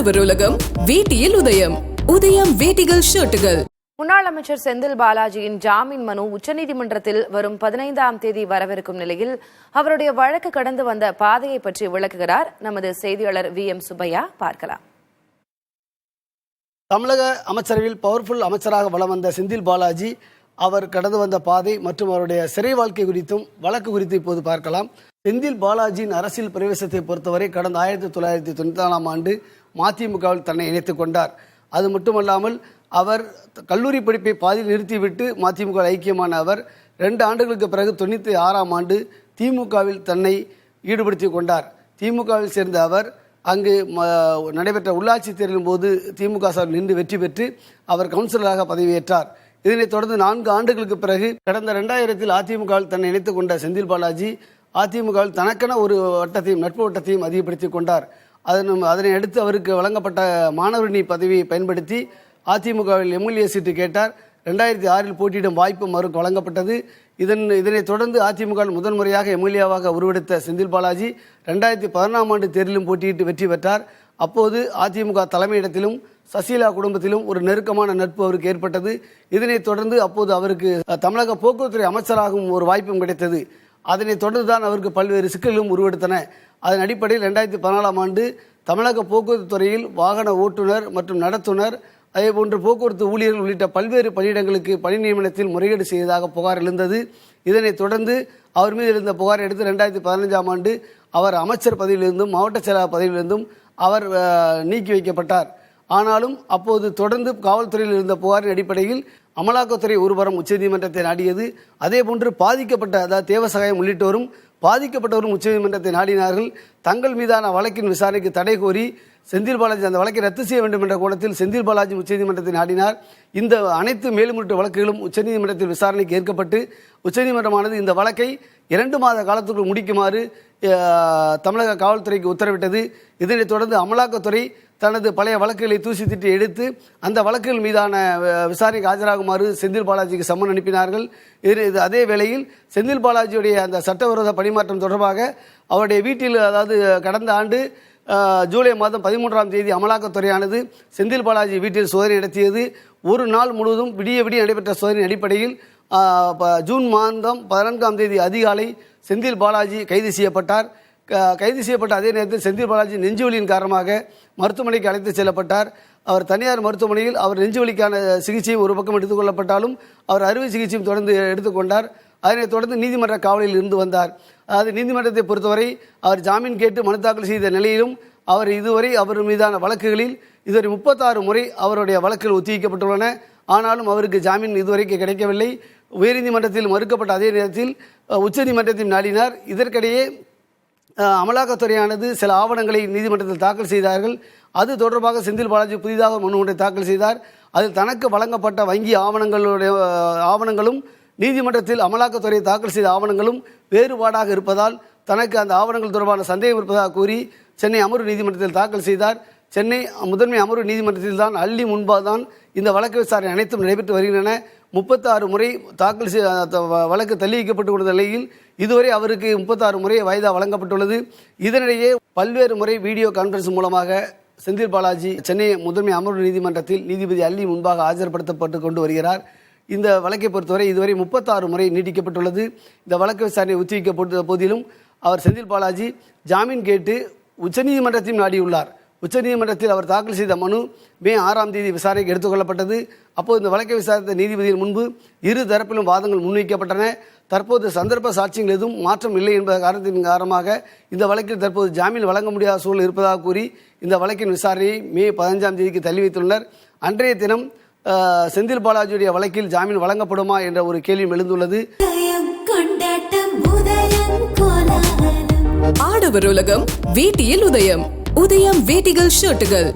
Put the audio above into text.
ஆடவர் உலகம் வேட்டியில் உதயம். உதயம் வேட்டிகள் ஷர்ட்டுகள். முன்னாள் அமைச்சர் செந்தில் பாலாஜியின் ஜாமீன் மனு உச்சநீதிமன்றத்தில் வரும் 15ஆம் தேதி வரவிருக்கும் நிலையில் அவருடைய வழக்கு கடந்து வந்த பாதையை பற்றி விளக்குகிறார் நமது செய்தியாளர் VM சுப்பையா. பார்க்கலாம். தமிழக அமைச்சரவையில் பவர்ஃபுல் அமைச்சராக வலம் வந்த செந்தில் பாலாஜி அவர் கடந்து வந்த பாதை மற்றும் அவருடைய சிறை வாழ்க்கை குறித்தும் வழக்கு குறித்து இப்போது பார்க்கலாம். செந்தில் பாலாஜியின் அரசியல் பிரவேசத்தை பொறுத்தவரை கடந்த 1994ஆம் ஆண்டு மதிமுகவில் தன்னை இணைத்துக் கொண்டார். அது மட்டுமல்லாமல் அவர் கல்லூரி படிப்பை பாதியில் நிறுத்திவிட்டு மதிமுக ஐக்கியமான அவர் 2 ஆண்டுகளுக்கு பிறகு 96ஆம் ஆண்டு திமுகவில் தன்னை ஈடுபடுத்தி கொண்டார். திமுகவில் சேர்ந்த அவர் அங்கு நடைபெற்ற உள்ளாட்சி தேர்தலின் போது திமுக சார்பில் நின்று வெற்றி பெற்று அவர் கவுன்சிலராக பதவியேற்றார். இதனைத் தொடர்ந்து 4 ஆண்டுகளுக்கு பிறகு கடந்த 2000 அதிமுகவில் தன்னை இணைத்துக் கொண்ட செந்தில் பாலாஜி அதிமுகவில் தனக்கென ஒரு வட்டத்தையும் நட்பு வட்டத்தையும் அதிகப்படுத்தி கொண்டார். அதனை அடுத்து அவருக்கு வழங்கப்பட்ட மாணவரணி பதவியை பயன்படுத்தி அதிமுகவில் MLA சீட்டு கேட்டார். 2006 போட்டியிடும் வாய்ப்பு அவருக்கு வழங்கப்பட்டது. இதனைத் தொடர்ந்து அதிமுகவில் முதன்முறையாக MLAவாக உருவெடுத்த செந்தில் பாலாஜி 2011ஆம் ஆண்டு தேர்தலிலும் போட்டியிட்டு வெற்றி பெற்றார். அப்போது அதிமுக தலைமையிடத்திலும் சசிகலா குடும்பத்திலும் ஒரு நெருக்கமான நட்பு அவருக்கு ஏற்பட்டது. இதனைத் தொடர்ந்து அப்போது அவருக்கு தமிழக போக்குவரத்துறை அமைச்சராகவும் ஒரு வாய்ப்பும் கிடைத்தது. அதனைத் தொடர்ந்து தான் அவருக்கு பல்வேறு சிக்கல்களும் உருவெடுத்தன. அதன் அடிப்படையில் 2014ஆம் ஆண்டு தமிழக போக்குவரத்து துறையில் வாகன ஓட்டுநர் மற்றும் நடத்துனர் அதேபோன்று போக்குவரத்து ஊழியர்கள் உள்ளிட்ட பல்வேறு பணியிடங்களுக்கு பணி நியமனத்தில் முறைகேடு செய்ததாக புகார் எழுந்தது. இதனைத் தொடர்ந்து அவர் மீது எழுந்த புகாரை எடுத்து 2015ஆம் ஆண்டு அவர் அமைச்சர் பதவியிலிருந்தும் மாவட்ட செயலாளர் பதவியிலிருந்தும் அவர் நீக்கி வைக்கப்பட்டார். ஆனாலும் அப்போது தொடர்ந்து காவல்துறையில் இருந்த புகாரின் அடிப்படையில் அமலாக்கத்துறை ஒருபுறம் உச்சநீதிமன்றத்தை நாடியது. அதேபோன்று பாதிக்கப்பட்ட அதாவது தேவசகாயம் உள்ளிட்டோரும் பாதிக்கப்பட்டவரும் உச்சநீதிமன்றத்தை நாடினார்கள். தங்கள் மீதான வழக்கின் விசாரணைக்கு தடை கோரி செந்தில் பாலாஜி அந்த வழக்கை ரத்து செய்ய வேண்டும் என்ற கோணத்தில் செந்தில் பாலாஜி உச்சநீதிமன்றத்தை நாடினார். இந்த அனைத்து மேல்முறையீட்டு வழக்குகளும் உச்சநீதிமன்றத்தில் விசாரணைக்கு ஏற்கப்பட்டு உச்சநீதிமன்றமானது இந்த வழக்கை 2 மாத காலத்துக்குள் முடிக்குமாறு தமிழக காவல்துறைக்கு உத்தரவிட்டது. இதனைத் தொடர்ந்து அமலாக்கத்துறை தனது பழைய வழக்குகளை தூசி திட்டி எடுத்து அந்த வழக்குகள் மீதான விசாரணைக்கு ஆஜராகுமாறு செந்தில் பாலாஜிக்கு சம்மன் அனுப்பினார்கள். அதே வேளையில் செந்தில் பாலாஜியுடைய அந்த சட்டவிரோத பணிமாற்றம் தொடர்பாக அவருடைய வீட்டில் அதாவது கடந்த ஆண்டு ஜூலை மாதம் 13ஆம் தேதி அமலாக்கத்துறையானது செந்தில் பாலாஜி வீட்டில் சோதனை நடத்தியது. ஒரு நாள் முழுவதும் விடிய நடைபெற்ற சோதனை அடிப்படையில் ஜூன் மாதம் 14ஆம் தேதி அதிகாலை செந்தில் பாலாஜி கைது செய்யப்பட்டார். கைது செய்யப்பட்ட அதே நேரத்தில் செந்தில் பாலாஜி நெஞ்சுவலியின் காரணமாக மருத்துவமனைக்கு அழைத்து செல்லப்பட்டார். அவர் தனியார் மருத்துவமனையில் அவர் நெஞ்சுவலிக்கான சிகிச்சையும் ஒரு பக்கம் எடுத்துக்கொள்ளப்பட்டாலும் அவர் அறுவை சிகிச்சையும் தொடர்ந்து எடுத்துக்கொண்டார். அதனைத் தொடர்ந்து நீதிமன்ற காவலில் இருந்து வந்தார். அதாவது நீதிமன்றத்தை பொறுத்தவரை அவர் ஜாமீன் கேட்டு மனு தாக்கல் செய்த நிலையிலும் அவர் இதுவரை அவர் மீதான வழக்குகளில் இதுவரை 36 முறை அவருடைய வழக்குகள் ஒத்திவைக்கப்பட்டுள்ளன. ஆனாலும் அவருக்கு ஜாமீன் இதுவரைக்கும் கிடைக்கவில்லை. உயர்நீதிமன்றத்தில் மறுக்கப்பட்ட அதே நேரத்தில் உச்சநீதிமன்றத்தையும் நாடினார். இதற்கிடையே அமலாக்கத்துறையானது சில ஆவணங்களை நீதிமன்றத்தில் தாக்கல் செய்தார்கள். அது தொடர்பாக செந்தில் பாலாஜி புதிதாக மனு ஒன்றை தாக்கல் செய்தார். அதில் தனக்கு வழங்கப்பட்ட வங்கி ஆவணங்களும் நீதிமன்றத்தில் அமலாக்கத்துறை தாக்கல் செய்த ஆவணங்களும் வேறுபாடாக இருப்பதால் தனக்கு அந்த ஆவணங்கள் தொடர்பான சந்தேகம் இருப்பதாக கூறி சென்னை அமர்வு நீதிமன்றத்தில் தாக்கல் செய்தார். சென்னை முதன்மை அமர்வு நீதிமன்றத்தில் தான் அள்ளி முன்பாக தான் இந்த வழக்கு விசாரணை அனைத்தும் நடைபெற்று வருகின்றன. 36 முறை தாக்கல் வழக்கு தள்ளி வைக்கப்பட்டு உள்ள நிலையில் இதுவரை அவருக்கு 36 முறை வாய்தா வழங்கப்பட்டுள்ளது. இதனிடையே பல்வேறு முறை வீடியோ கான்பரன்ஸ் மூலமாக செந்தில் பாலாஜி சென்னை முதன்மை அமர்வு நீதிமன்றத்தில் நீதிபதி அள்ளி முன்பாக ஆஜர்படுத்தப்பட்டு கொண்டு வருகிறார். இந்த வழக்கை பொறுத்தவரை இதுவரை 36 முறை நீட்டிக்கப்பட்டுள்ளது. இந்த வழக்கு விசாரணை ஒத்திவைக்கப்பட்ட போதிலும் அவர் செந்தில் பாலாஜி ஜாமீன் கேட்டு உச்சநீதிமன்றத்தையும் நாடியுள்ளார். உச்சநீதிமன்றத்தில் அவர் தாக்கல் செய்த மனு மே 6ஆம் தேதி விசாரணைக்கு எடுத்துக்கொள்ளப்பட்டது. அப்போது இந்த வழக்கை விசாரித்த நீதிபதியின் முன்பு இரு தரப்பிலும் வாதங்கள் முன்வைக்கப்பட்டன. தற்போது சந்தர்ப்ப சாட்சியங்கள் எதுவும் மாற்றம் இல்லை என்பத காரணத்தின் காரணமாக இந்த வழக்கில் தற்போது ஜாமீன் வழங்க முடியாத சூழல் இருப்பதாக கூறி இந்த வழக்கின் விசாரணையை மே 15ஆம் தேதிக்கு தள்ளி வைத்துள்ளனர். அன்றைய தினம் செந்தில் பாலாஜியுடைய வழக்கில் ஜாமீன் வழங்கப்படுமா என்ற ஒரு கேள்வியும் எழுந்துள்ளது. ஆடவர் உலகம் வேட்டியில் உதயம். உதயம் வேட்டிகள் ஷர்ட்டுகள்.